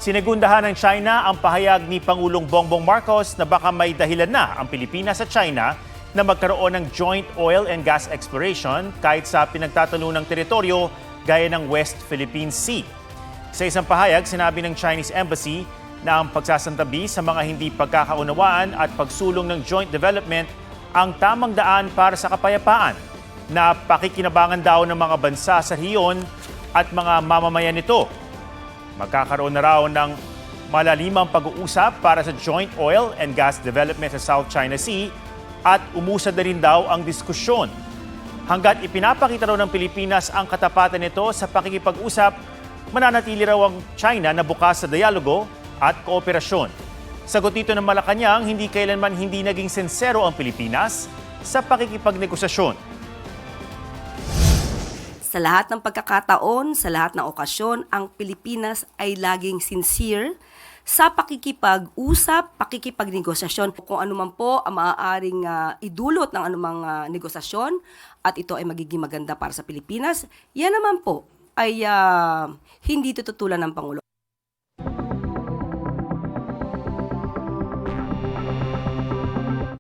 Sinegundahan ng China ang pahayag ni Pangulong Bongbong Marcos na baka may dahilan na ang Pilipinas at China na magkaroon ng joint oil and gas exploration kahit sa pinagtatalunang teritoryo gaya ng West Philippine Sea. Sa isang pahayag, sinabi ng Chinese Embassy na ang pagsasantabi sa mga hindi pagkakaunawaan at pagsulong ng joint development ang tamang daan para sa kapayapaan, na pakikinabangan daw ng mga bansa sa rehiyon at mga mamamayan nito. Magkakaroon na raw ng malalimang pag-uusap para sa joint oil and gas development sa South China Sea at umusad na rin daw ang diskusyon. Hanggat ipinapakita raw ng Pilipinas ang katapatan nito sa pakikipag-usap, mananatili raw ang China na bukas sa dialogo at kooperasyon. Sagot dito ng Malacanang, hindi kailanman hindi naging sincero ang Pilipinas sa pakikipagnegosasyon. Sa lahat ng pagkakataon, sa lahat ng okasyon, ang Pilipinas ay laging sincere sa pakikipag-usap, pakikipagnegosasyon. Kung ano man po ang maaaring idulot ng anumang negosasyon at ito ay magiging maganda para sa Pilipinas, yan naman po ay hindi tututulan ng Pangulo.